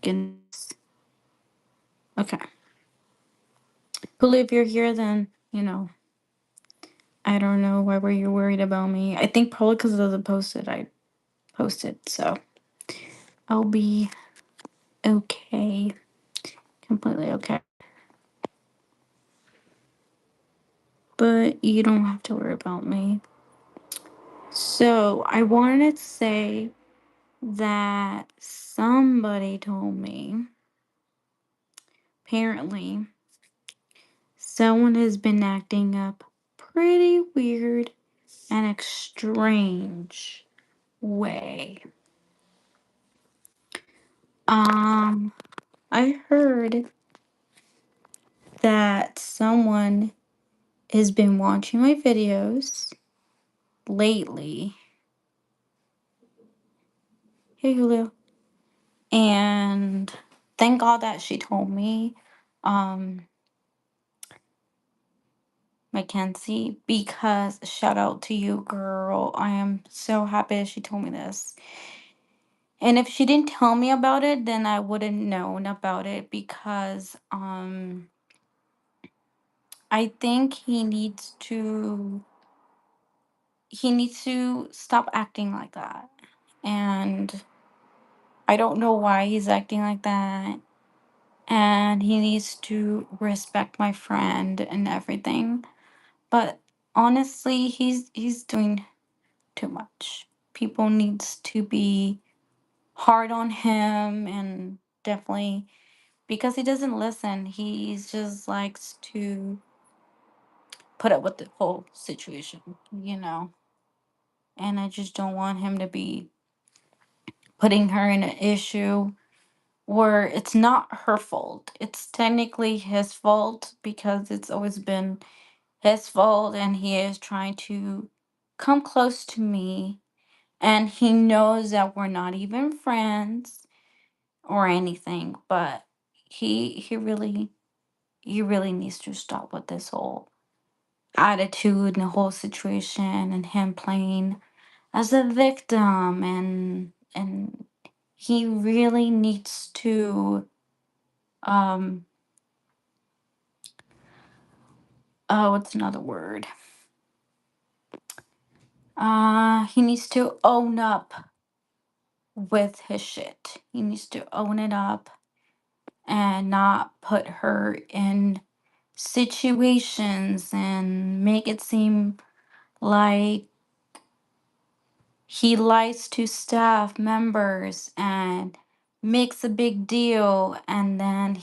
goodness. Okay. Well, if you're here, then, I don't know why were you worried about me. I think probably because of the post that I posted. So I'll be okay. Completely okay. But you don't have to worry about me. So I wanted to say that somebody told me, apparently, someone has been acting up pretty weird and a strange way. Um, I heard that someone has been watching my videos lately. Hey, Julio. And thank God that she told me, um, Mackenzie, because shout out to you, girl. I am so happy that she told me this. And if she didn't tell me about it, then I wouldn't known about it because I think he needs to stop acting like that. And I don't know why he's acting like that. And he needs to respect my friend and everything. But honestly, he's doing too much. People needs to be hard on him, and definitely because he doesn't listen. He just likes to put up with the whole situation. And I just don't want him to be putting her in an issue where it's not her fault. It's technically his fault because it's always been his fault, and he is trying to come close to me, and he knows that we're not even friends or anything, but he really needs to stop with this whole attitude and the whole situation, and him playing as a victim, and he really needs to um what's another word, he needs to own up with his shit. He needs to own it up and not put her in situations and make it seem like he lies to staff members and makes a big deal, and then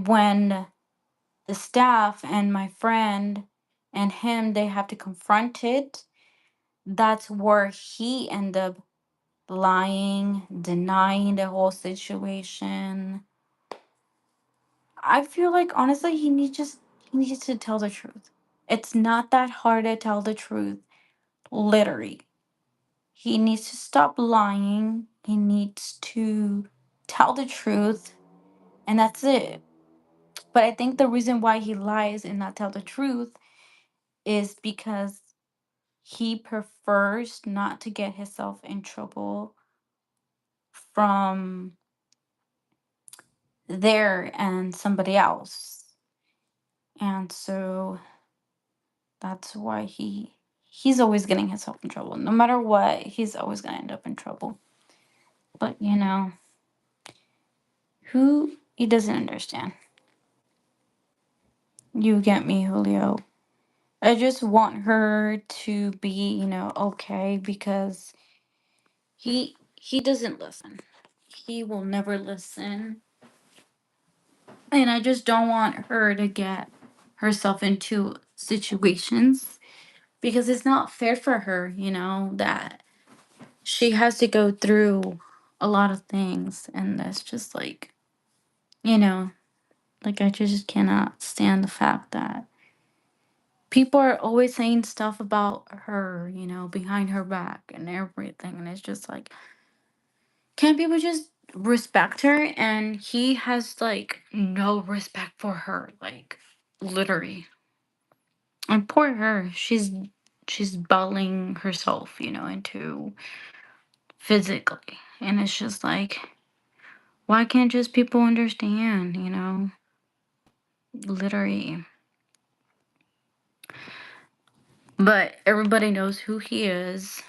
when the staff and my friend and him, they have to confront it, that's where he end up lying, denying the whole situation. I feel like honestly he needs to tell the truth. It's not that hard to tell the truth. Literally. He needs to stop lying. He needs to tell the truth, and that's it. But I think the reason why he lies and not tell the truth is because he prefers not to get himself in trouble from there and somebody else. And so that's why he's always getting himself in trouble. No matter what, he's always gonna end up in trouble. But who he doesn't understand. You get me, Julio. I just want her to be, okay, because he doesn't listen. He will never listen. And I just don't want her to get herself into situations because it's not fair for her, that she has to go through a lot of things, and that's just you know, I just cannot stand the fact that people are always saying stuff about her, behind her back and everything, and it's just can't people just respect her? And he has no respect for her, literally. And poor her, she's battling herself, into physically. And it's just like, why can't just people understand, you know? Literally. But everybody knows who he is.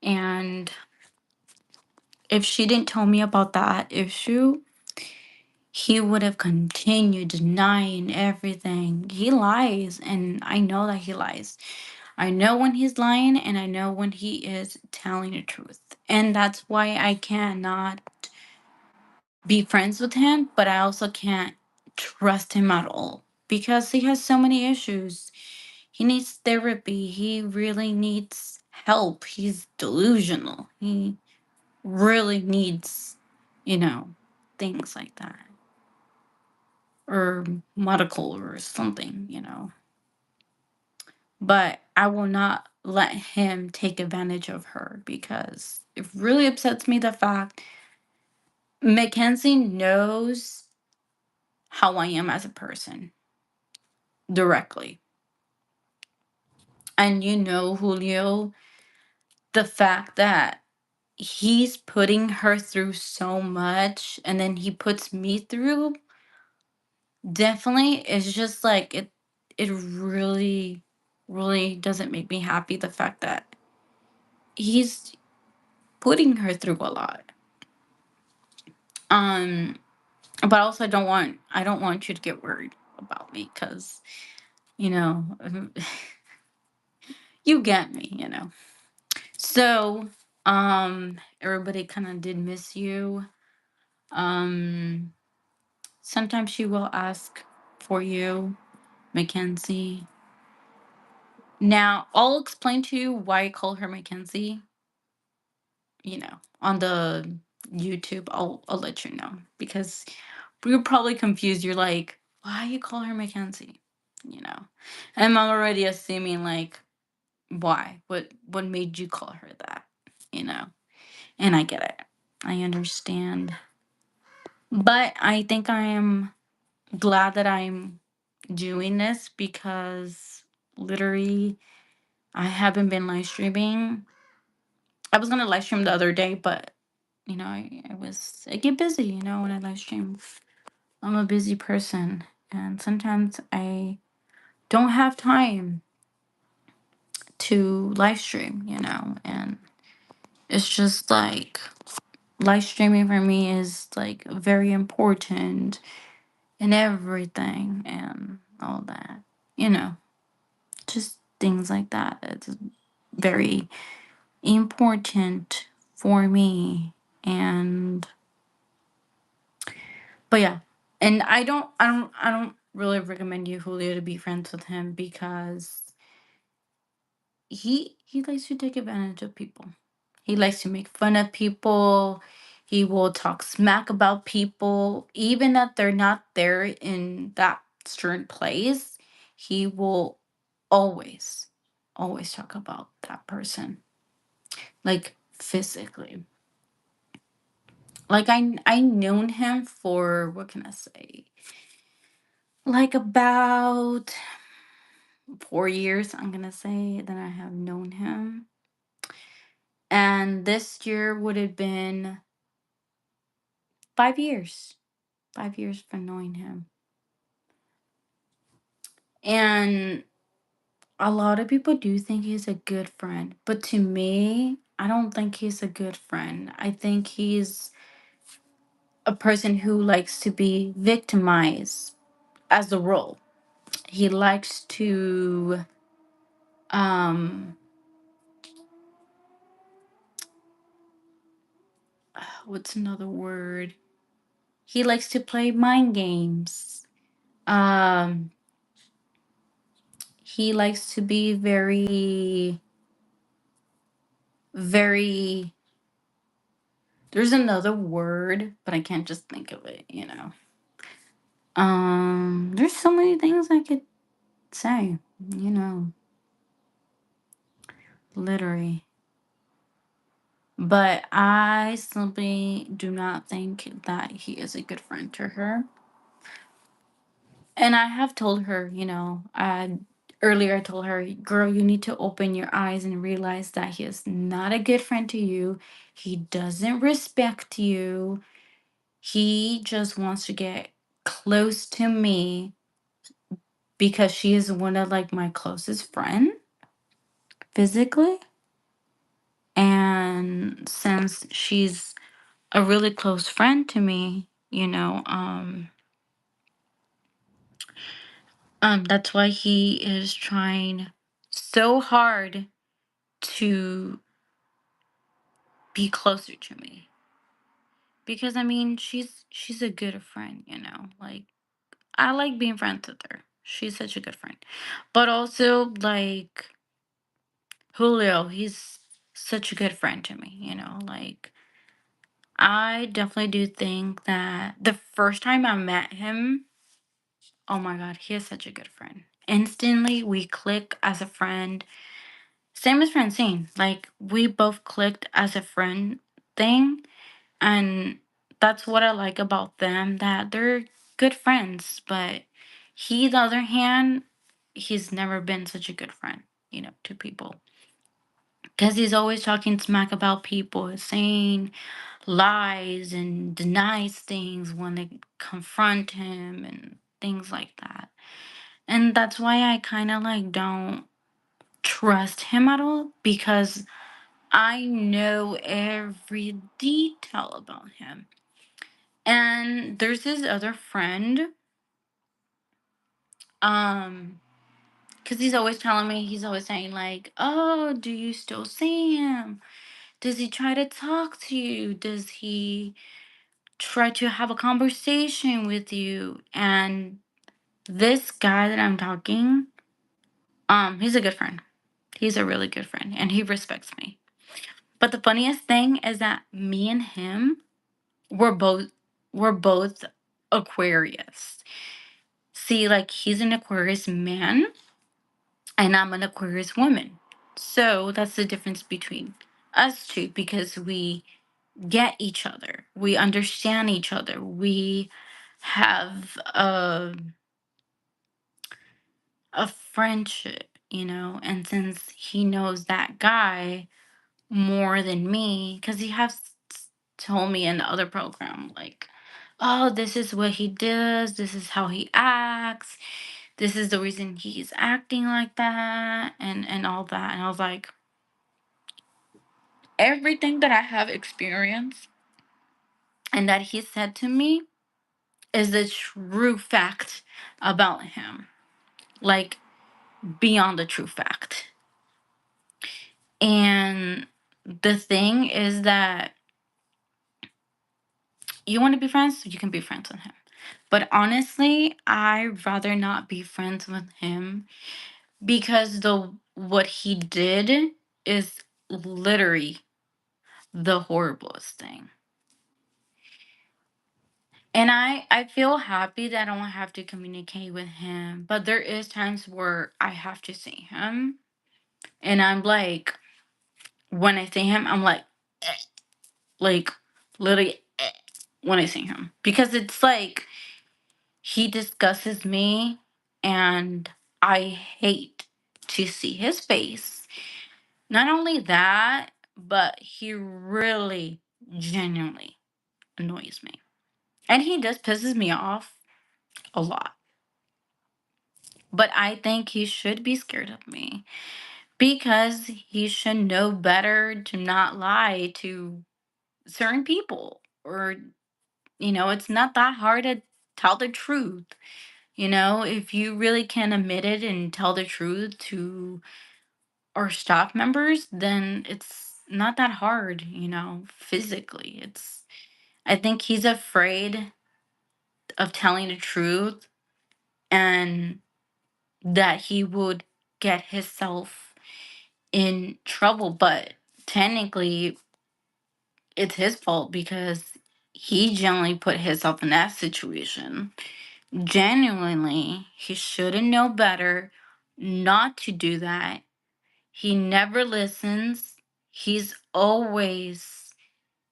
And if she didn't tell me about that issue, he would have continued denying everything. He lies, and I know that he lies. I know when he's lying, and I know when he is telling the truth. And that's why I cannot be friends with him, but I also can't trust him at all because he has so many issues. He needs therapy. He really needs help. He's delusional. He really needs, you know, things like that, or medical or something, you know. But I will not let him take advantage of her because it really upsets me the fact Mackenzie knows how I am as a person directly. And you know, Julio, the fact that he's putting her through so much and then he puts me through, definitely is just like it really really doesn't make me happy, the fact that he's putting her through a lot. Um but also I don't want you to get worried about me cuz you know, you get me, you know. So, everybody kind of did miss you. Um Sometimes she will ask for you, Mackenzie. Now, I'll explain to you why I call her Mackenzie, you know, on the YouTube. I'll let you know because you're probably confused. You're like, why you call her Mackenzie? You know. And I'm already assuming like why? What made you call her that? You know. And I get it. I understand. But I think I am glad that I'm doing this because literally I haven't been live streaming. I was gonna live stream the other day, but you know, I get busy, you know, when I live stream. I'm a busy person and sometimes I don't have time to live stream, you know, and it's just like live streaming for me is like very important and everything and all that, you know, just things like that. It's very important for me. And but yeah, and I don't really recommend you, Julio, to be friends with him because he likes to take advantage of people. He likes to make fun of people. He will talk smack about people, even that they're not there in that certain place. He will always, always talk about that person, like physically. Like I known him for what can I say? Like about 4 years, I'm gonna say that I have known him. And this year would have been 5 years. 5 years for knowing him. And a lot of people do think he's a good friend. But to me, I don't think he's a good friend. I think he's a person who likes to be victimized as a role. He likes to um what's another word? He likes to play mind games. Um he likes to be very very there's another word, but I can't just think of it, you know. There's so many things I could say, you know, literally. But I simply do not think that he is a good friend to her. And I have told her, you know, Earlier, I told her, girl, you need to open your eyes and realize that he is not a good friend to you. He doesn't respect you. He just wants to get close to me because she is one of like my closest friend physically. And since she's a really close friend to me, that's why he is trying so hard to be closer to me. Because I mean, she's a good friend, Like I like being friends with her. She's such a good friend. But also like Julio, he's such a good friend to me, Like I definitely do think that the first time I met him, oh my god, he is such a good friend. Instantly we click as a friend. Same as Francine. Like we both clicked as a friend thing. And that's what I like about them, that they're good friends. But he, the other hand, he's never been such a good friend, to people. Because he's always talking smack about people, saying lies and denies things when they confront him and things like that. And that's why I kind of like don't trust him at all, because I know every detail about him. And there's this other friend, um, because he's always telling me, he's always saying, like, oh, do you still see him? Does he try to talk to you? Does he try to have a conversation with you? And this guy that I'm talking, he's a good friend. He's a really good friend, and he respects me. But the funniest thing is that me and him, we're both we're both Aquarius. See, like he's an Aquarius man and I'm an Aquarius woman. So that's the difference between us two, because we get each other. We understand each other. We have a friendship, and since he knows that guy more than me, because he has told me in the other program, like, oh, this is what he does, this is how he acts, this is the reason he's acting like that, and all that. And I was like, everything that I have experienced and that he said to me is the true fact about him, like beyond the true fact. And the thing is that you want to be friends, you can be friends with him. But honestly, I'd rather not be friends with him, because the what he did is literally the horriblest thing. And I feel happy that I don't have to communicate with him, but there is times where I have to see him, and I'm like, when I see him, I'm eh, like literally when I see him, because it's like he disgusts me, and I hate to see his face. Not only that, but he really genuinely annoys me. And he just pisses me off a lot. But I think he should be scared of me, because he should know better to not lie to certain people. Or, it's not that hard to tell the truth. If you really can admit it and tell the truth to our staff members, then it's not that hard, physically. I think he's afraid of telling the truth, and that he would get himself in trouble. But technically, it's his fault, because he genuinely put himself in that situation. Genuinely, he shouldn't know better not to do that. He never listens. He's always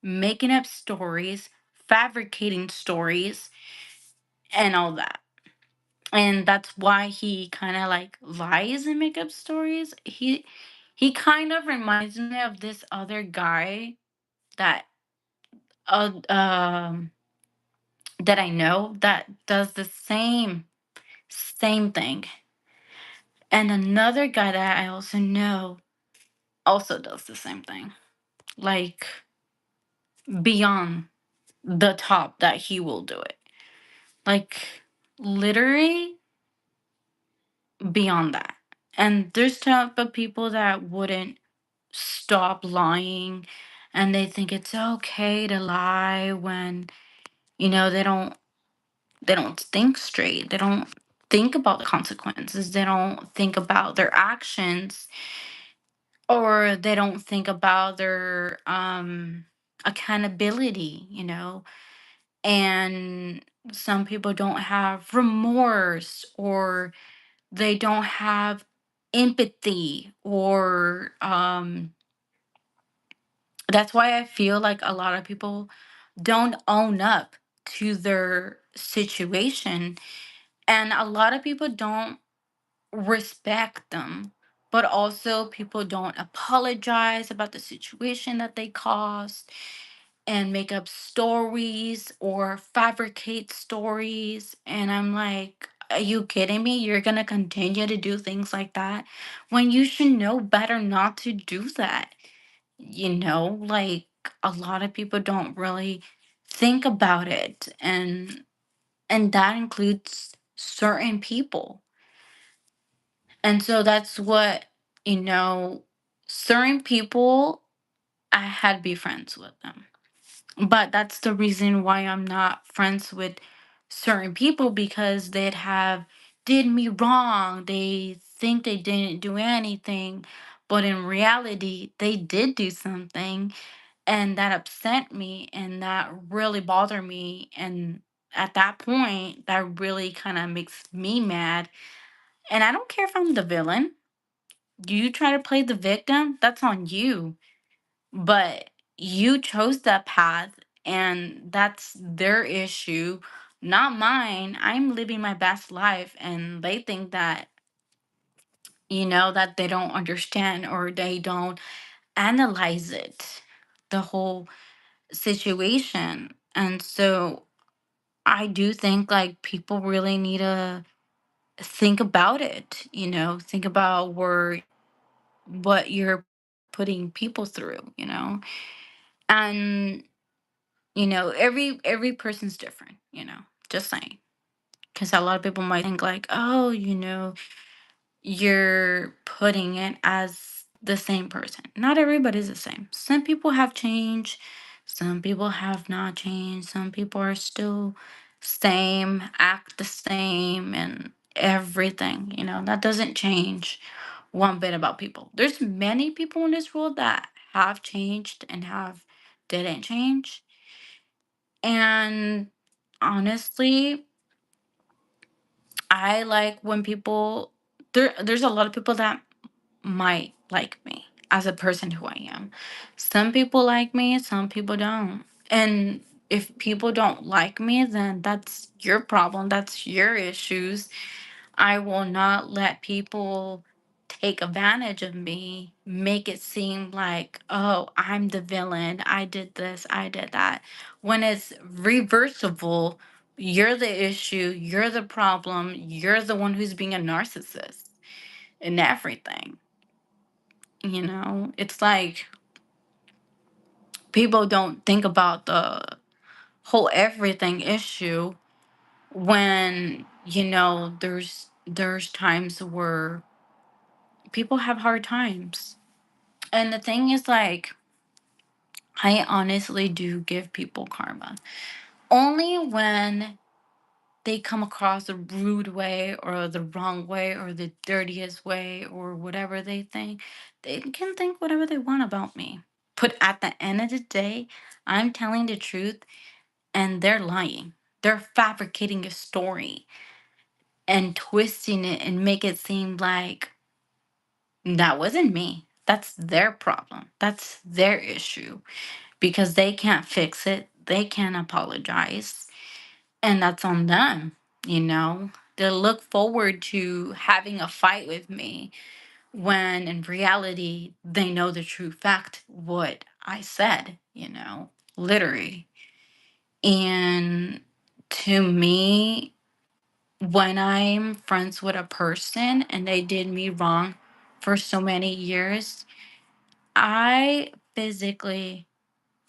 making up stories, fabricating stories, and all that. And that's why he kind of like lies and make up stories. He kind of reminds me of this other guy that uh, um that I know that does the same thing. And another guy that I also know also does the same thing. Like beyond the top that he will do it. Like literally beyond that. And there's type of people that wouldn't stop lying, and they think it's okay to lie when they don't think straight. They don't think about the consequences. They don't think about their actions, or they don't think about their accountability. And some people don't have remorse, or they don't have empathy, or that's why I feel like a lot of people don't own up to their situation, and a lot of people don't respect them, but also people don't apologize about the situation that they caused, and make up stories or fabricate stories. And I'm like, are you kidding me? You're gonna continue to do things like that when you should know better not to do that. Like, a lot of people don't really think about it, and that includes certain people. And so that's what, you know, certain people, I had to be friends with them. But that's the reason why I'm not friends with certain people, because they'd have did me wrong. They think they didn't do anything, but in reality, they did do something, and that upset me, and that really bothered me. And at that point, that really kind of makes me mad. And I don't care if I'm the villain. You try to play the victim, that's on you. But you chose that path, and that's their issue, not mine. I'm living my best life, and they think that they don't understand, or they don't analyze it, the whole situation. And so I do think like people really need to think about it, think about what you're putting people through. And every person's different. Just saying. Because a lot of people might think like, oh, you're putting it as the same person. Not everybody's the same. Some people have changed, some people have not changed, some people are still same, act the same, and everything. That doesn't change one bit about people. There's many people in this world that have changed and have didn't change. And honestly, I like when there's a lot of people that might like me as a person who I am. Some people like me, some people don't. And if people don't like me, then that's your problem. That's your issues. I will not let people take advantage of me, make it seem like, oh, I'm the villain. I did this, I did that. When it's reversible, you're the issue, you're the problem, you're the one who's being a narcissist and everything. It's like people don't think about the whole everything issue when, there's times where people have hard times. And the thing is, like, I honestly do give people karma. Only when they come across the rude way, or the wrong way, or the dirtiest way, or whatever they think, they can think whatever they want about me. But at the end of the day, I'm telling the truth, and they're lying. They're fabricating a story and twisting it and make it seem like that wasn't me. That's their problem. That's their issue, because they can't fix it. They can't apologize. And that's on them, you know? they look forward to having a fight with me when in reality they know the true fact what I said, literally. And to me, when I'm friends with a person and they did me wrong for so many years, I physically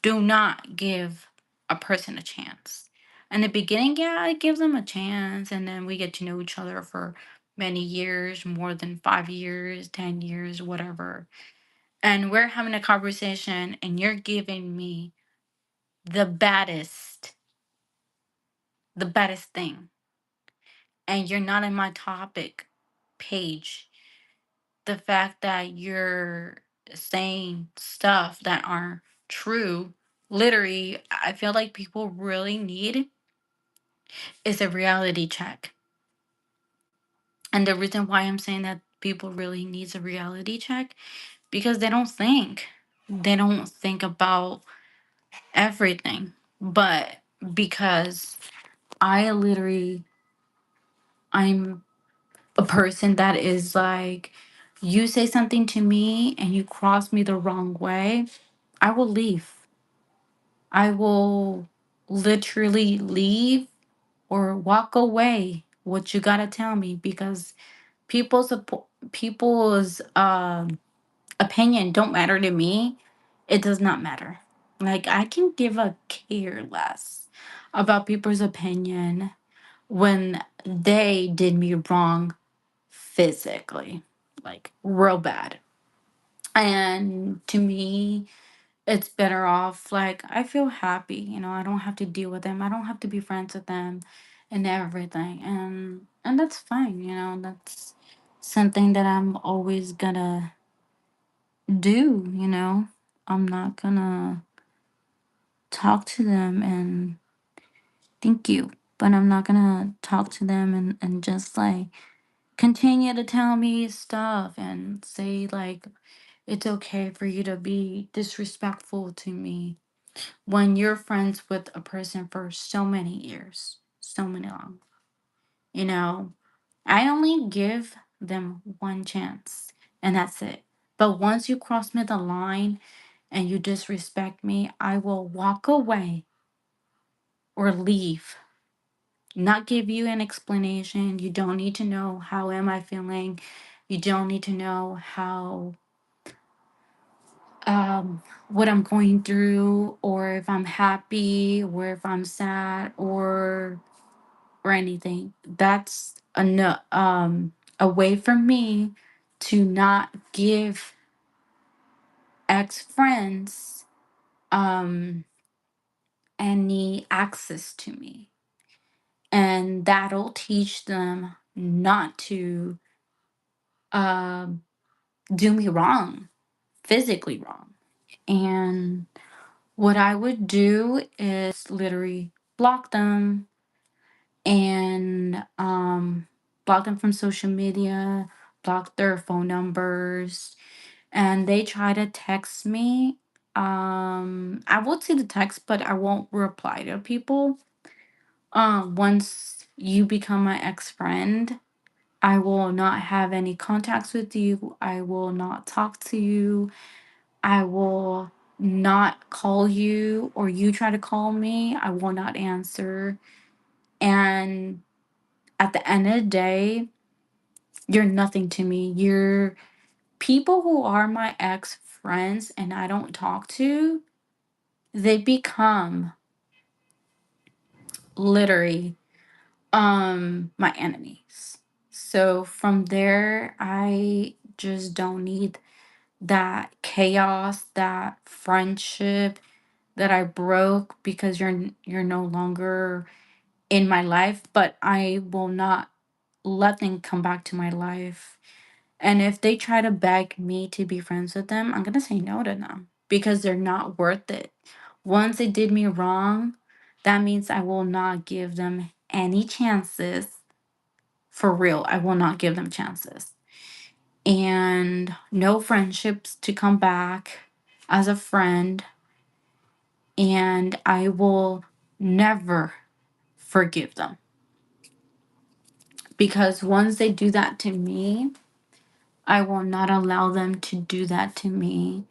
do not give a person a chance. In the beginning, yeah, I give them a chance, and then we get to know each other for many years, more than 5 years, 10 years, whatever. And we're having a conversation, and you're giving me the baddest, the baddest thing, and you're not in my topic page. The fact that you're saying stuff that aren't true, literally, I feel like people really need is a reality check. And the reason why I'm saying that people really needs a reality check, because they don't think. They don't think about everything. But because I literally I'm a person that is like, you say something to me and you cross me the wrong way, I will leave. I will literally leave or walk away. What you gotta tell me, because people's opinion don't matter to me. It does not matter. Like, I can give a care less about people's opinion when they did me wrong physically, like real bad. And to me, it's better off, like, I feel happy, I don't have to deal with them, I don't have to be friends with them and everything. And that's fine, that's something that I'm always gonna do. I'm not gonna talk to them and thank you, but I'm not gonna talk to them and just like continue to tell me stuff and say like it's okay for you to be disrespectful to me when you're friends with a person for so many years, so many long. You know, I only give them one chance and that's it. But once you cross me the line and you disrespect me, I will walk away or leave. Not give you an explanation. You don't need to know how am I feeling. You don't need to know how what I'm going through, or if I'm happy or if I'm sad or anything. That's a no, a way for me to not give ex friends any access to me, and that'll teach them not to um do me wrong, physically wrong. And what I would do is literally block them and block them from social media, block their phone numbers, and they try to text me. I will see the text, but I won't reply to people. Once you become my ex friend, I will not have any contacts with you. I will not talk to you. I will not call you, or you try to call me. I will not answer. And at the end of the day, you're nothing to me. You're people who are my ex friends and I don't talk to, they become literally my enemies. So from there, I just don't need that chaos, that friendship that I broke because you're no longer in my life, but I will not let them come back to my life. And if they try to beg me to be friends with them, I'm gonna say no to them because they're not worth it. Once they did me wrong, that means I will not give them any chances. For real, I will not give them chances. And no friendships to come back as a friend. And I will never forgive them. Because once they do that to me, I will not allow them to do that to me.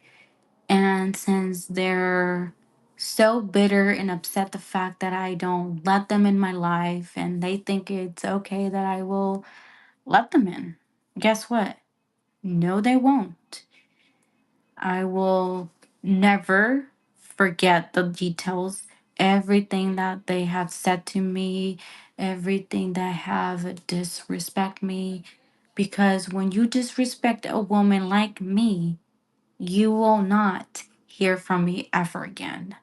And since they're so bitter and upset the fact that I don't let them in my life and they think it's okay that I will let them in, guess what? No, they won't. I will never forget the details, everything that they have said to me, everything that have disrespect me. Because when you disrespect a woman like me, you will not hear from me ever again.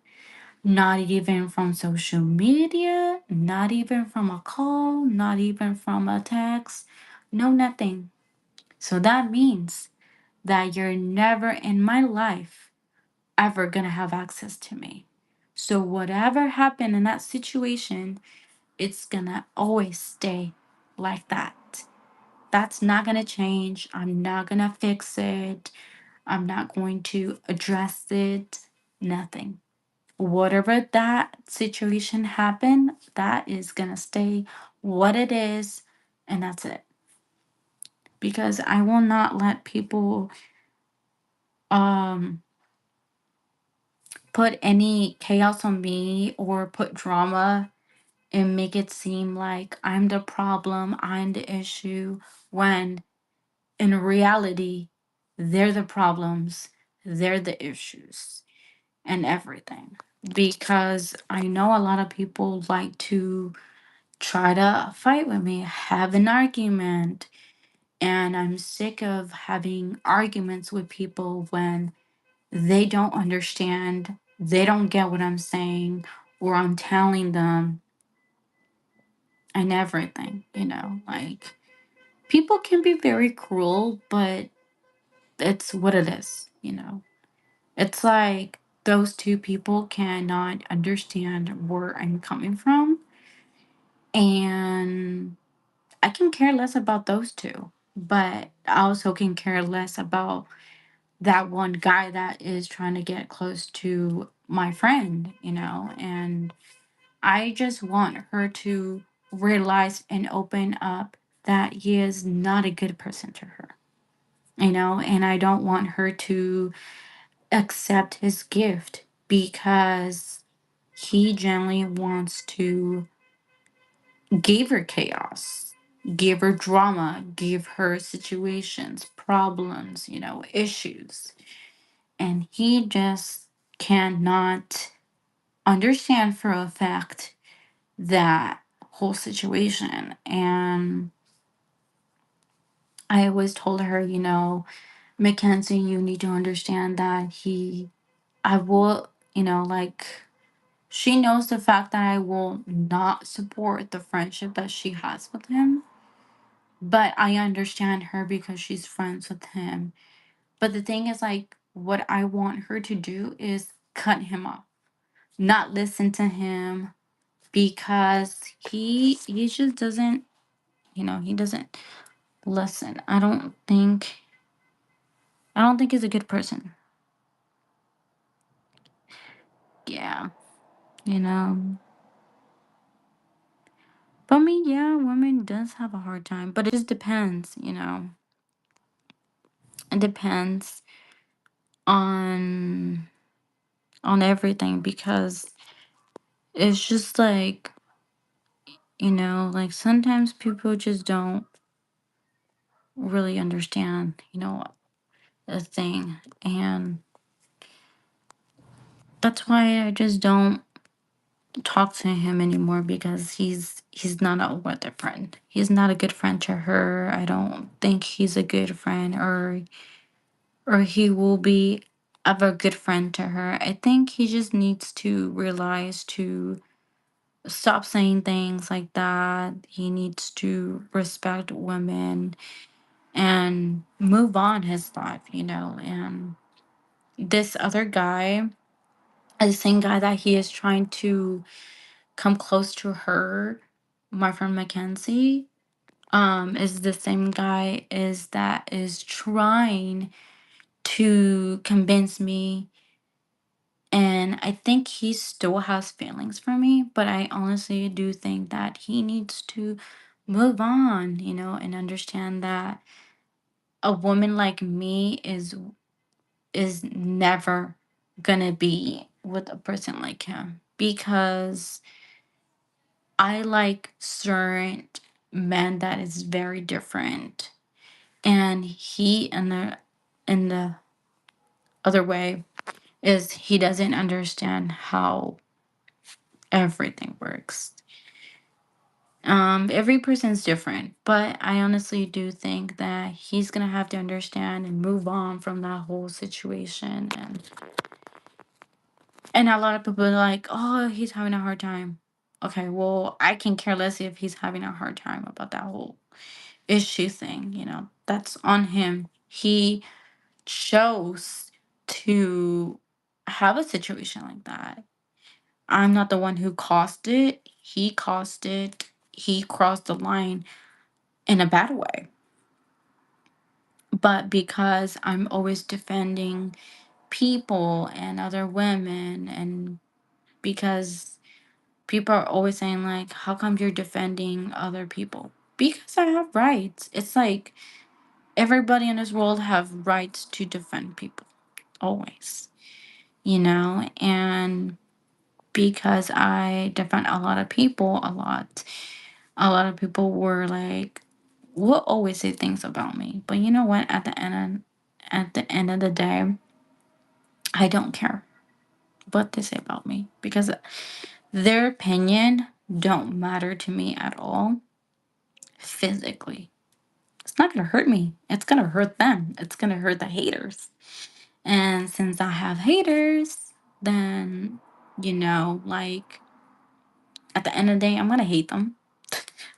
Not even from social media, not even from a call, not even from a text. No, nothing. So that means that you're never in my life ever gonna have access to me. So whatever happened in that situation, it's gonna always stay like that. That's not gonna change. I'm not gonna fix it. I'm not going to address it. Nothing. Whatever that situation happened, that is gonna stay what it is, and that's it. Because I will not let people um put any chaos on me or put drama and make it seem like I'm the problem, I'm the issue, when in reality, they're the problems, they're the issues, and everything. Because I know a lot of people like to try to fight with me, have an argument, and I'm sick of having arguments with people when they don't understand, they don't get what I'm saying, or I'm telling them and everything, like people can be very cruel, but it's what it is. It's like those two people cannot understand where I'm coming from, and I can care less about those two, but I also can care less about that one guy that is trying to get close to my friend, and I just want her to realize and open up that he is not a good person to her, and I don't want her to accept his gift because he generally wants to give her chaos, give her drama, give her situations, problems, issues. And he just cannot understand for a fact that whole situation. And I always told her, Mackenzie, you need to understand that I will, like, she knows the fact that I will not support the friendship that she has with him, but I understand her because she's friends with him. But the thing is, like, what I want her to do is cut him off, not listen to him because he just doesn't, he doesn't listen. I don't think he's a good person. Yeah, you know. But I mean, yeah, women does have a hard time, but it just depends. It depends on on everything because it's just like sometimes people just don't really understand, a thing. And that's why I just don't talk to him anymore because he's not a worth a friend. He's not a good friend to her. I don't think he's a good friend or he will be ever a good friend to her. I think he just needs to realize to stop saying things like that. He needs to respect women and move on his life. And this other guy, the same guy that he is trying to come close to her, my friend Mackenzie, is the same guy is that is trying to convince me, and I think he still has feelings for me, but I honestly do think that he needs to move on, and understand that a woman like me is never gonna be with a person like him, because I like certain men that is very different, and he in the other way is he doesn't understand how everything works. Every person's different, but I honestly do think that he's gonna have to understand and move on from that whole situation. And a lot of people are like, oh, he's having a hard time. Okay, well, I can care less if he's having a hard time about that whole issue thing. That's on him. He chose to have a situation like that. I'm not the one who caused it. He caused it. He crossed the line in a bad way. But because I'm always defending people and other women, and because people are always saying, like, how come you're defending other people? Because I have rights. It's like everybody in this world have rights to defend people. Always. And because I defend a lot of people a lot of people were like, will always say things about me. But you know what? At the end of the day, I don't care what they say about me, because their opinion don't matter to me at all physically. It's not gonna hurt me. It's gonna hurt them. It's gonna hurt the haters. And since I have haters, then like, at the end of the day, I'm gonna hate them.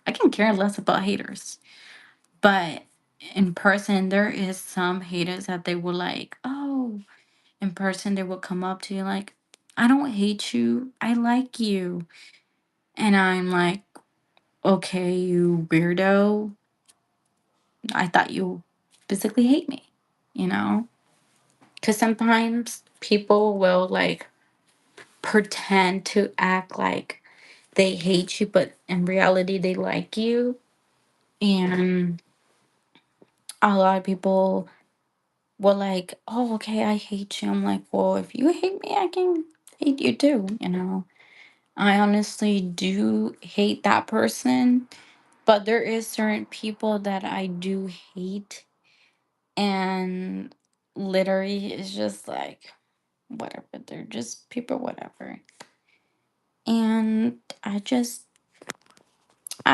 I can care less about haters. But in person, there is some haters that they will like, oh, in person, they will come up to you like, I don't hate you. I like you. And I'm like, okay, you weirdo. I thought you physically hate me, you know? Because sometimes people will like pretend to act like they hate you, but in reality, they like you. And a lot of people will like, oh, okay, I hate you. I'm like, well, if you hate me, I can hate you too. I honestly do hate that person, but there is certain people that I do hate, and literally it's just like whatever. They're just people, whatever. And I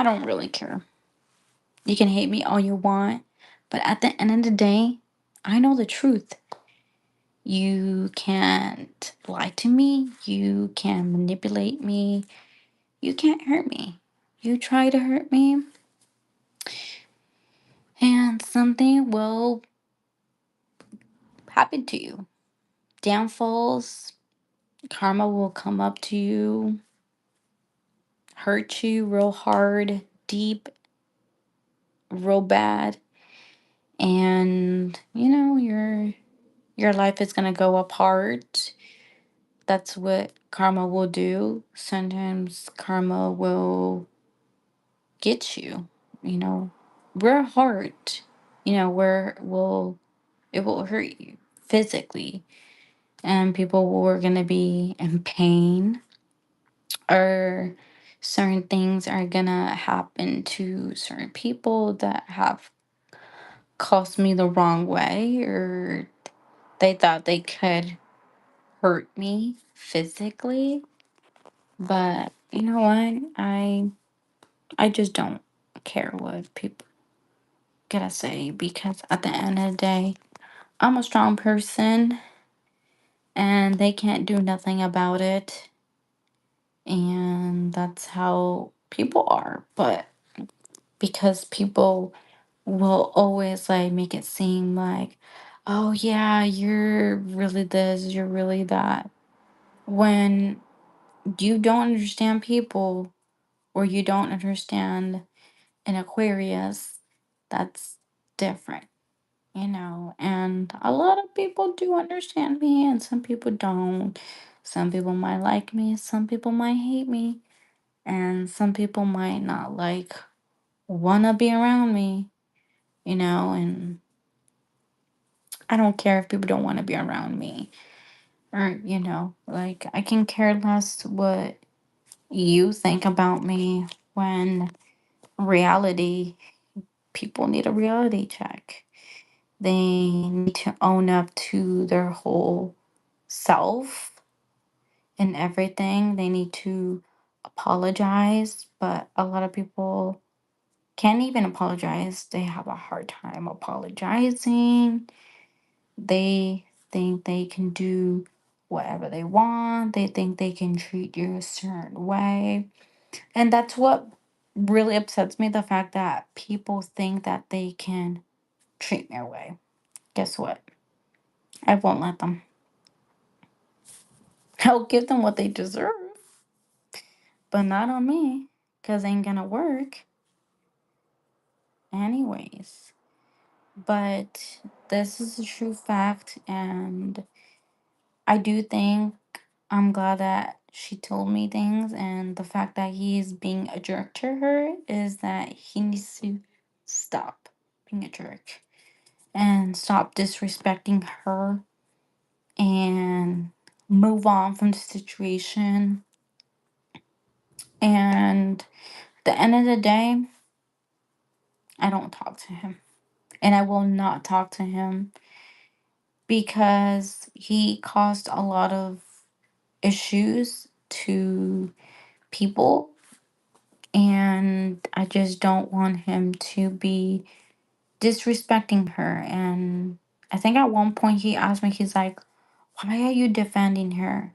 don't really care. You can hate me all you want, but at the end of the day, I know the truth. You can't lie to me. You can manipulate me. You can't hurt me. You try to hurt me, and something will happen to you. Downfalls, karma will come up to you, hurt you real hard, deep, real bad, and your life is gonna go apart. That's what karma will do. Sometimes karma will get you, you know. We're hurt, where will it will hurt you physically, and people were gonna be in pain, or certain things are gonna happen to certain people that have caused me the wrong way, or they thought they could hurt me physically. But you know what? I just don't care what people gotta say, because at the end of the day, I'm a strong person and they can't do nothing about it. And that's how people are. But because people will always like make it seem like, oh yeah, you're really this, you're really that. When you don't understand people, or you don't understand an Aquarius, that's different. And a lot of people do understand me, and some people don't. Some people might like me, some people might hate me, and some people might not like wanna be around me, and I don't care if people don't want to be around me. Or, like, I can care less what you think about me when reality, people need a reality check. They need to own up to their whole self and everything. They need to apologize, but a lot of people can't even apologize. They have a hard time apologizing. They think they can do whatever they want. They think they can treat you a certain way. And that's what really upsets me, the fact that people think that they can treat me away. Guess what? I won't let them. I'll give them what they deserve, but not on me, because it ain't gonna work anyways. But this is a true fact, and I do think I'm glad that she told me things, and the fact that he is being a jerk to her is that he needs to stop being a jerk and stop disrespecting her and move on from the situation. And at the end of the day, I don't talk to him. And I will not talk to him because he caused a lot of issues to people. And I just don't want him to be disrespecting her. And I think at one point he asked me, he's like, "Why are you defending her?"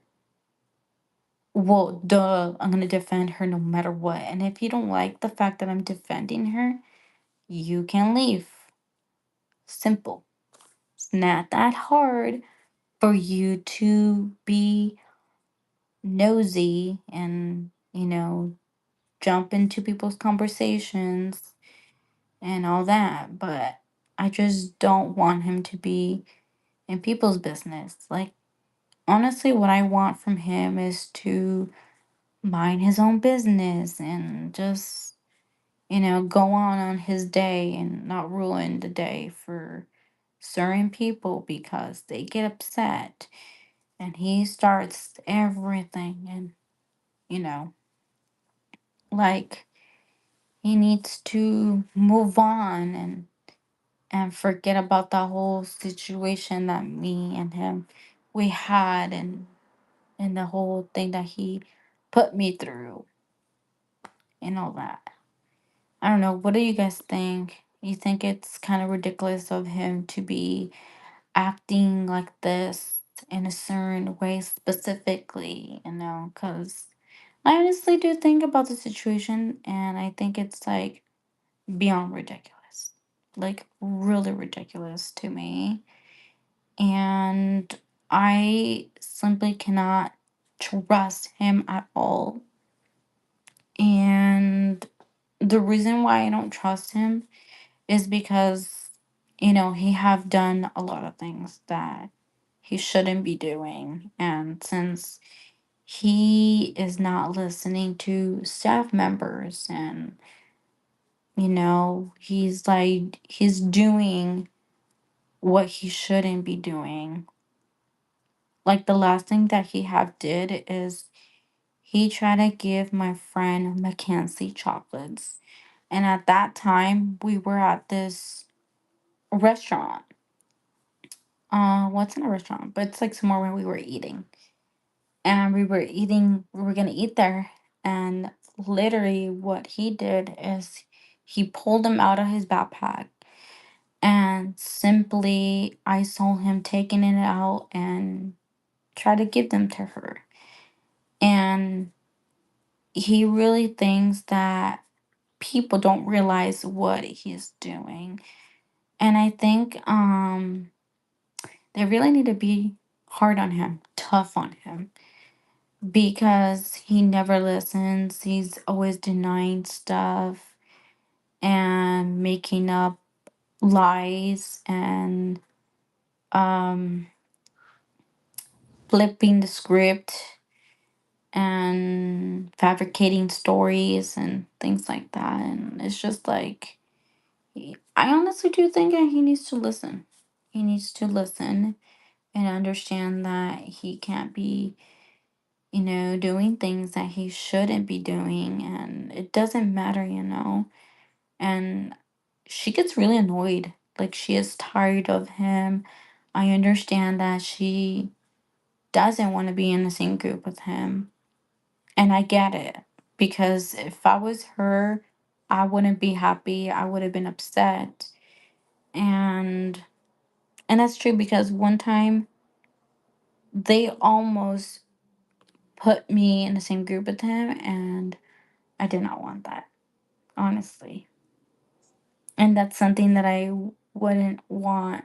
Well, duh, I'm gonna defend her no matter what. And if you don't like the fact that I'm defending her, you can leave. Simple. It's not that hard for you to be nosy and, jump into people's conversations and all that. But I just don't want him to be in people's business. Like, honestly, what I want from him is to mind his own business and just, go on his day and not ruin the day for certain people because they get upset and he starts everything. And, you know, like, he needs to move on and forget about the whole situation that me and him we had, and the whole thing that he put me through and all that. I don't know. What do you guys think? You think it's kind of ridiculous of him to be acting like this in a certain way specifically, Because I honestly do think about the situation and I think it's like beyond ridiculous. Like, really ridiculous to me. And I simply cannot trust him at all. And the reason why I don't trust him is because, he have done a lot of things that he shouldn't be doing. And since he is not listening to staff members and, he's doing what he shouldn't be doing. Like, the last thing that he have did is he tried to give my friend Mackenzie chocolates. And at that time, we were at this restaurant. What's in a restaurant? But it's like somewhere where we were eating. And we were gonna eat there. And literally what he did is he pulled them out of his backpack. And simply I saw him taking it out and try to give them to her. And he really thinks that people don't realize what he's doing. And I think they really need to be hard on him, tough on him, because he never listens. He's always denying stuff and making up lies and um flipping the script and fabricating stories and things like that. And it's just like, I honestly do think that he needs to listen. He needs to listen and understand that he can't be, doing things that he shouldn't be doing. And it doesn't matter. And she gets really annoyed. Like, she is tired of him. I understand that she doesn't want to be in the same group with him. And I get it. Because if I was her, I wouldn't be happy. I would have been upset. And that's true, because one time they almost put me in the same group with him, and I did not want that, honestly. And that's something that wouldn't want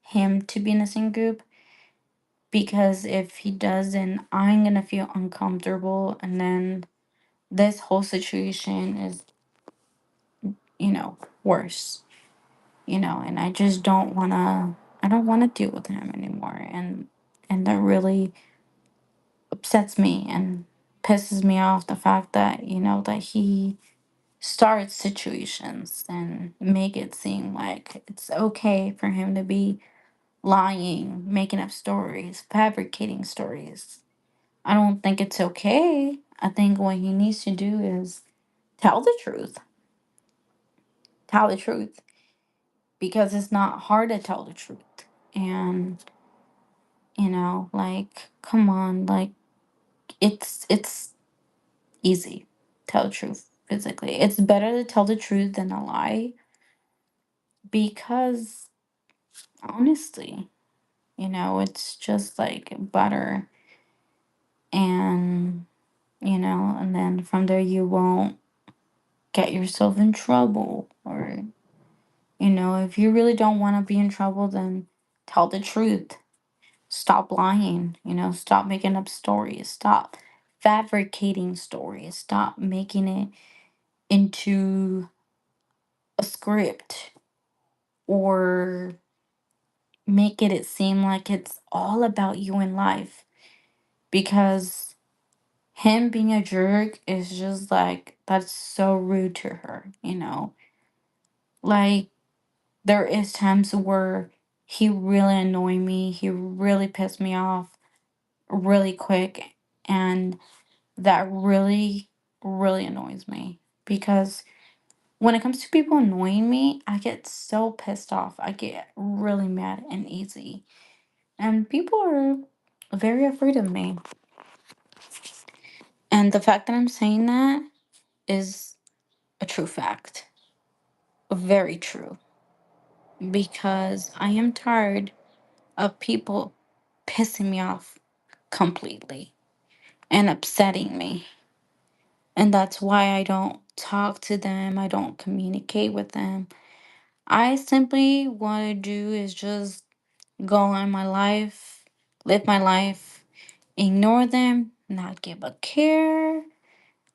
him to be in the same group, because if he does, then I'm gonna feel uncomfortable, and then this whole situation is, worse, and I don't wanna deal with him anymore. And that really upsets me and pisses me off, the fact that, that he starts situations and make it seem like it's okay for him to be lying, making up stories, fabricating stories. I don't think it's okay. I think what he needs to do is tell the truth. Tell the truth. Because it's not hard to tell the truth. And, like, come on, like, it's easy. Tell the truth physically. It's better to tell the truth than a lie, because honestly, it's just like butter. And, and then from there you won't get yourself in trouble. Or, if you really don't want to be in trouble, then tell the truth. Stop lying, stop making up stories. Stop fabricating stories. Stop making it into a script, or it seem like it's all about you in life. Because him being a jerk is just like, that's so rude to her. Like, there is times where he really annoyed me, he really pissed me off really quick. And that really, really annoys me, because when it comes to people annoying me, I get so pissed off. I get really mad and easy. And people are very afraid of me. And the fact that I'm saying that is a true fact. Very true. Because I am tired of people pissing me off completely and upsetting me. And that's why I don't talk to them, I don't communicate with them. I simply want to do is just go on my life, live my life, ignore them, not give a care.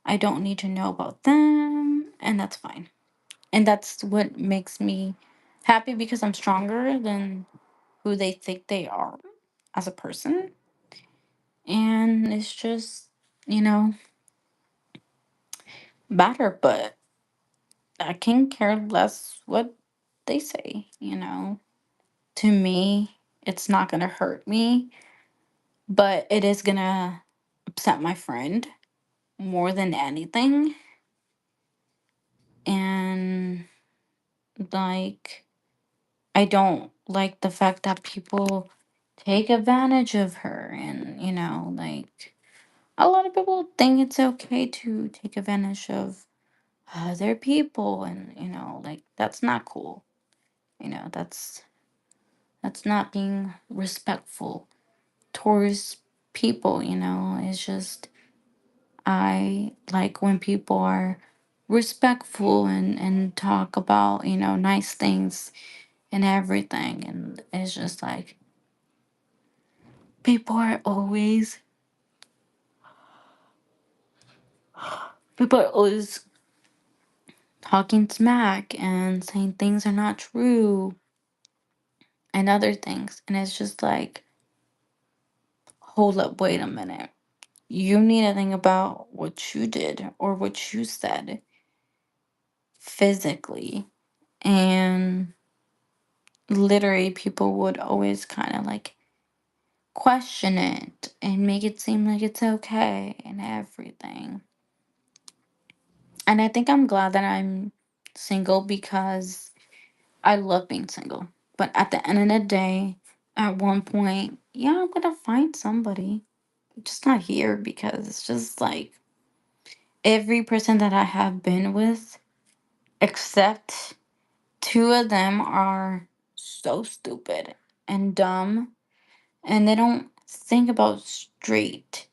I don't need to know about them, and that's fine. And that's what makes me happy, because I'm stronger than who they think they are as a person. And it's just, you know, better, but I can care less what they say. To me, it's not going to hurt me, but it is going to upset my friend more than anything. And, like, I don't like the fact that people take advantage of her. And, like, a lot of people think it's okay to take advantage of other people. And, like, that's not cool. That's not being respectful towards people. It's just, I like when people are respectful and talk about, nice things and everything. And it's just like, people are always, people are always talking smack and saying things are not true and other things. And it's just like, hold up, wait a minute. You need to think about what you did or what you said physically. And literally, people would always kind of like question it and make it seem like it's okay and everything. And I think I'm glad that I'm single because I love being single. But at the end of the day, at one point, yeah, I'm gonna find somebody. Just not here because it's just like every person that I have been with, except two of them, are so stupid and dumb and they don't think about straight.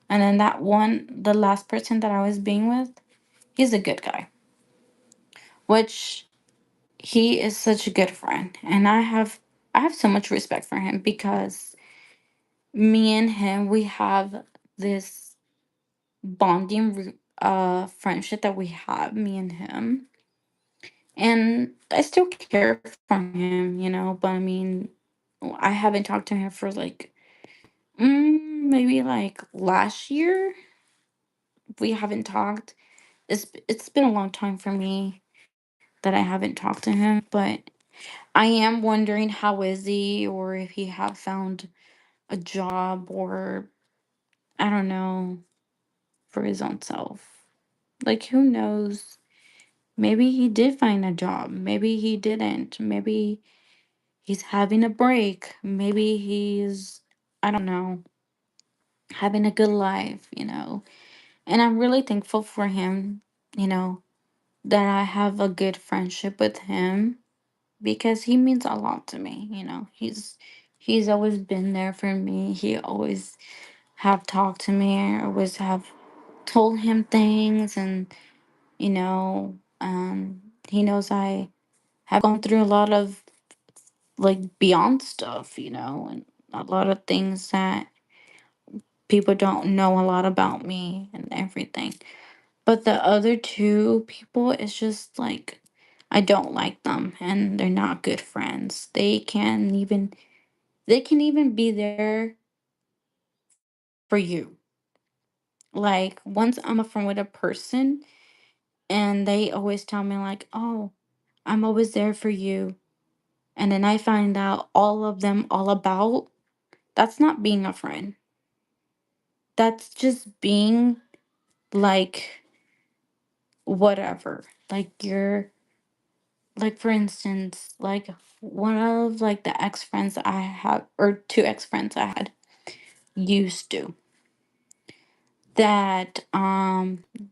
And then that one, the last person that I was being with, he's a good guy, which he is such a good friend. And I have so much respect for him because me and him, we have this friendship that we have, me and him. And I still care for him, but I mean, I haven't talked to him for like maybe like last year. We haven't talked. It's been a long time for me that I haven't talked to him, but I am wondering how is he, or if he have found a job, or I don't know, for his own self. Like who knows? Maybe he did find a job. Maybe he didn't. Maybe he's having a break. Maybe he's, I don't know, having a good life. And I'm really thankful for him, you know, that I have a good friendship with him because he means a lot to me. He's always been there for me. He always have talked to me. I always have told him things, and he knows I have gone through a lot of like beyond stuff, and a lot of things that people don't know a lot about me and everything. But the other two people, it's just like I don't like them and they're not good friends. They can even be there for you. Like once I'm a friend with a person and they always tell me like, "Oh, I'm always there for you." And then I find out all of them all about, that's not being a friend. That's just being like whatever. Like you're like for instance, like one of like the ex friends I have, or two ex friends I had, used to that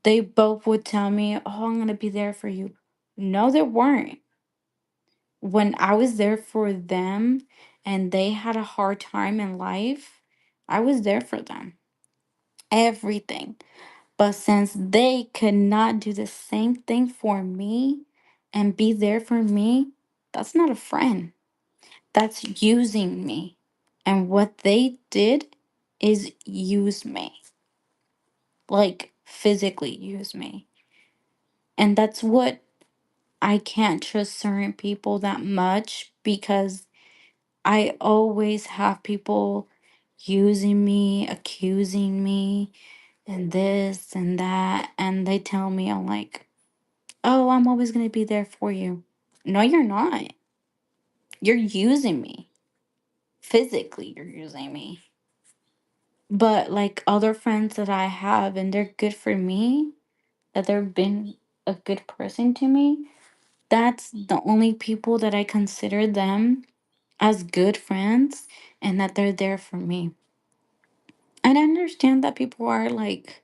they both would tell me, "Oh, I'm gonna be there for you." No, they weren't. When I was there for them and they had a hard time in life, I was there for them. Everything. But since they could not do the same thing for me and be there for me, that's not a friend. That's using me. And what they did is use me, like physically use me. And that's what I can't trust certain people that much because I always have people using me, accusing me, and this and that. And they tell me, I'm like, "Oh, I'm always going to be there for you." No, you're not. You're using me. Physically, you're using me. But like other friends that I have, and they're good for me, that they've been a good person to me, that's the only people that I consider them as good friends and that they're there for me. And I understand that people are like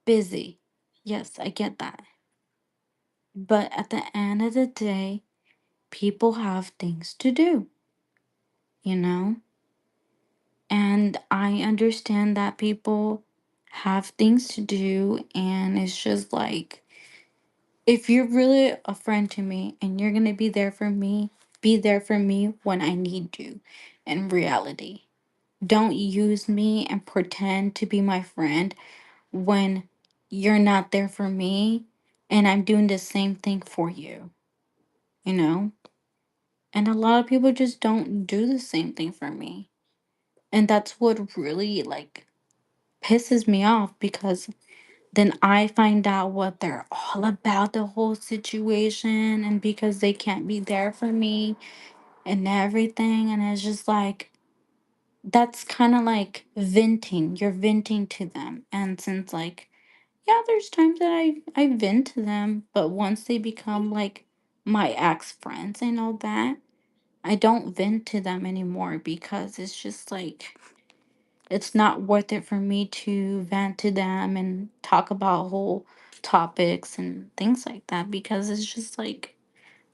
busy. Yes, I get that. But at the end of the day, people have things to do, you know? And I understand that people have things to do, and it's just like, if you're really a friend to me and you're gonna be there for me, be there for me when I need you in reality. Don't use me and pretend to be my friend when you're not there for me and I'm doing the same thing for you, you know? And a lot of people just don't do the same thing for me. And that's what really like pisses me off because then I find out what they're all about, the whole situation, and because they can't be there for me and everything. And it's just like, that's kind of like venting. You're venting to them. And since, like, yeah, there's times that I vent to them, but once they become like my ex friends and all that, I don't vent to them anymore because it's just like, it's not worth it for me to vent to them and talk about whole topics and things like that, because it's just like,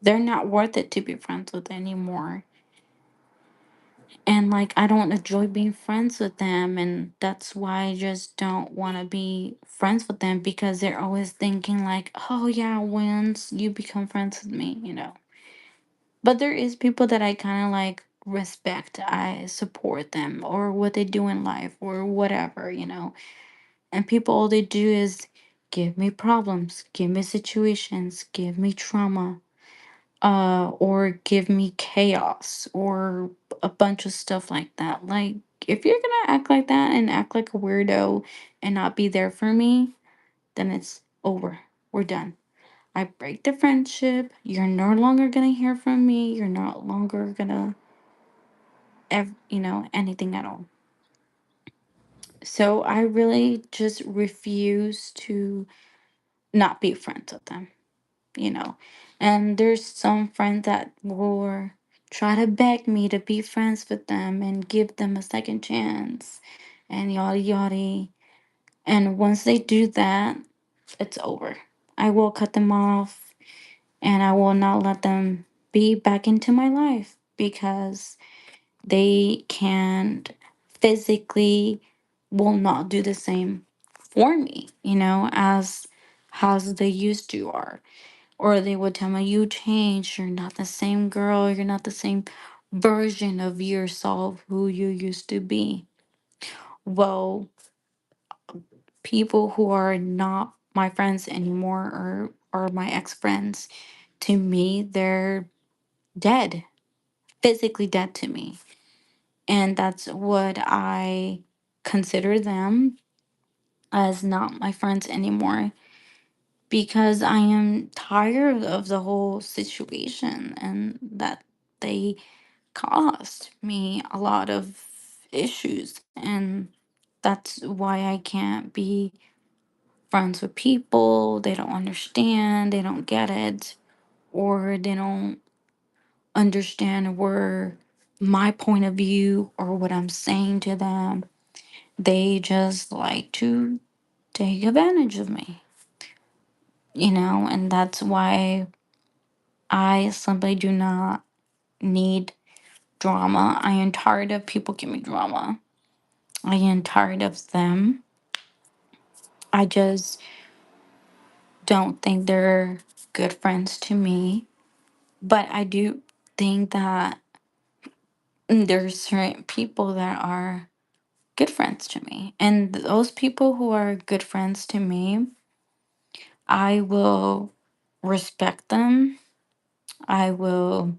they're not worth it to be friends with anymore. And like, I don't enjoy being friends with them, and that's why I just don't want to be friends with them, because they're always thinking like, oh yeah, once you become friends with me, but there is people that I kind of like respect, I support them or what they do in life or whatever. And people, all they do is give me problems, give me situations, give me trauma, or give me chaos or a bunch of stuff like that. Like, if you're gonna act like that and act like a weirdo and not be there for me, then it's over. We're done. I break the friendship. You're no longer gonna hear from me. You're no longer gonna anything at all. So I really just refuse to not be friends with them, you know. And there's some friends that will try to beg me to be friends with them and give them a second chance and yada yada. And once they do that, it's over. I will cut them off and I will not let them be back into my life because they can't physically will not do the same for me, as they used to are. Or they would tell me, you changed, you're not the same girl, you're not the same version of yourself who you used to be. Well, people who are not my friends anymore or are my ex-friends, to me, they're dead, physically dead to me. And that's what I consider them, as not my friends anymore, because I am tired of the whole situation and that they caused me a lot of issues. And that's why I can't be friends with people. They don't understand, they don't get it, or they don't understand where my point of view or what I'm saying to them. They just like to take advantage of me, and that's why I simply do not need drama. I am tired of people giving me drama. I am tired of them. I just don't think they're good friends to me. But I do think that there's certain people that are good friends to me. And those people who are good friends to me, I will respect them. I will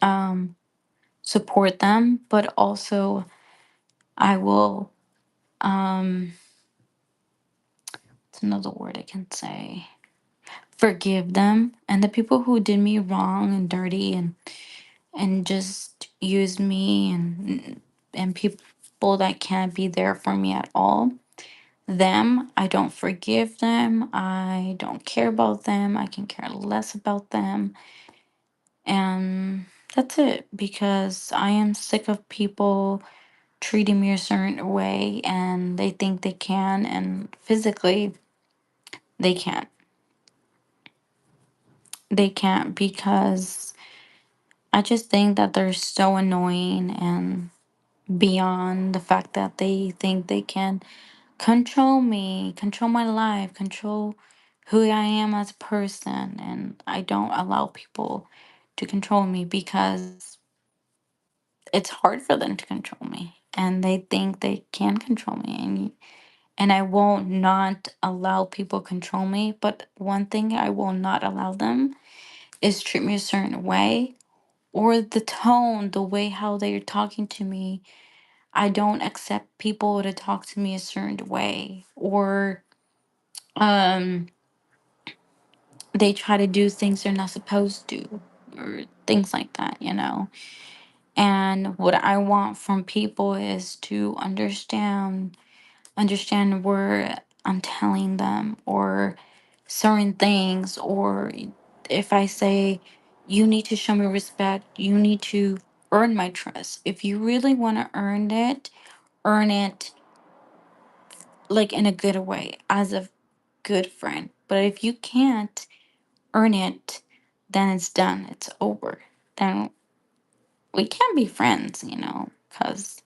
um, support them, but also I will, um, it's another word I can say, forgive them. And the people who did me wrong and dirty and just use me and people that can't be there for me at all, them, I don't forgive them. I don't care about them. I can care less about them. And that's it, because I am sick of people treating me a certain way and they think they can, and physically they can't. They can't, because I just think that they're so annoying, and beyond the fact that they think they can control me, control my life, control who I am as a person. And I don't allow people to control me because it's hard for them to control me. And they think they can control me. And I will not allow people control me. But one thing I will not allow them is treat me a certain way, or the tone, the way how they're talking to me. I don't accept people to talk to me a certain way, or um they try to do things they're not supposed to, or things like that, you know. And what I want from people is to understand where I'm telling them, or certain things, or if I say, you need to show me respect, you need to earn my trust. If you really want to earn it like in a good way, as a good friend. But if you can't earn it, then it's done, it's over. Then we can't be friends, you know, because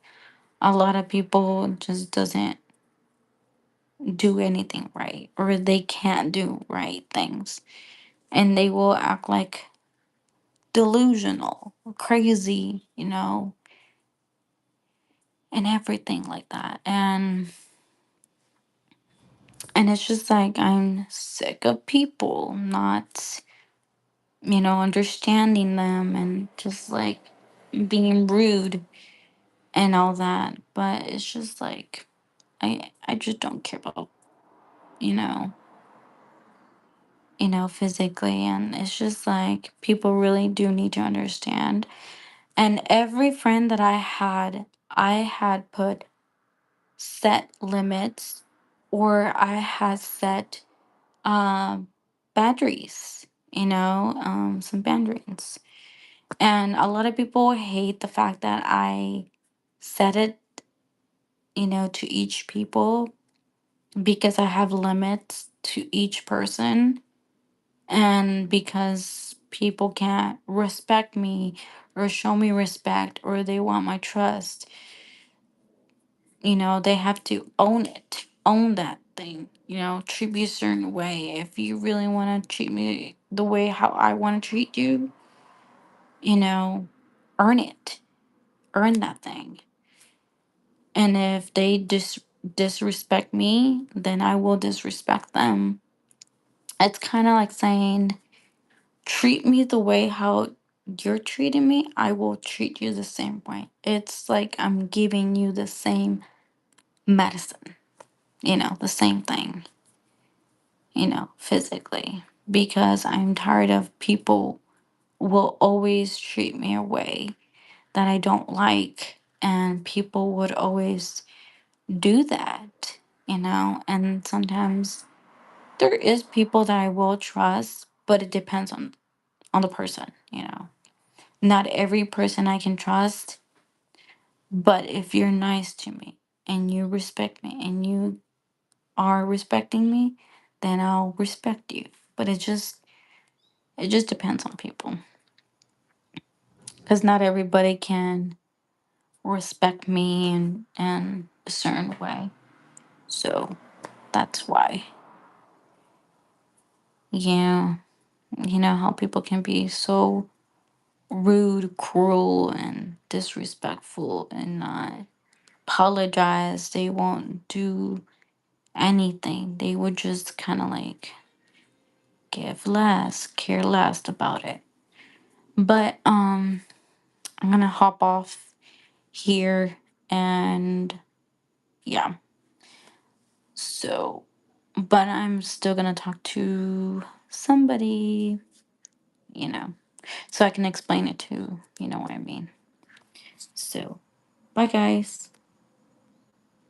a lot of people just doesn't do anything right, or they can't do right things, and they will act like delusional, crazy, you know, and everything like that. And it's just like, I'm sick of people not, you know, understanding them, and just like being rude and all that. But it's just like, I just don't care about, you know, physically. And it's just like, people really do need to understand. And every friend that I had put set limits, or I had set um boundaries, some boundaries. And a lot of people hate the fact that I set it, to each people, because I have limits to each person, and because people can't respect me or show me respect, or they want my trust. They have to own it, own that thing, treat me a certain way. If you really want to treat me the way how I want to treat you, you know earn it, earn that thing. And if they disrespect me, then I will disrespect them. It's kind of like saying, treat me the way how you're treating me, I will treat you the same way. It's like I'm giving you the same medicine, the same thing, physically. Because I'm tired of people will always treat me a way that I don't like. And people would always do that, and sometimes there is people that I will trust, but it depends on the person. Not every person I can trust, but if you're nice to me and you respect me and you are respecting me, then I'll respect you. But it just depends on people, because not everybody can respect me in a certain way. So that's why. Yeah, you know how people can be so rude, cruel, and disrespectful, and not apologize. They won't do anything. They would just kind of like give less, care less about it. But I'm gonna hop off here, and yeah. So, but I'm still gonna talk to somebody, you know, so I can explain it to, what I mean. So, bye guys.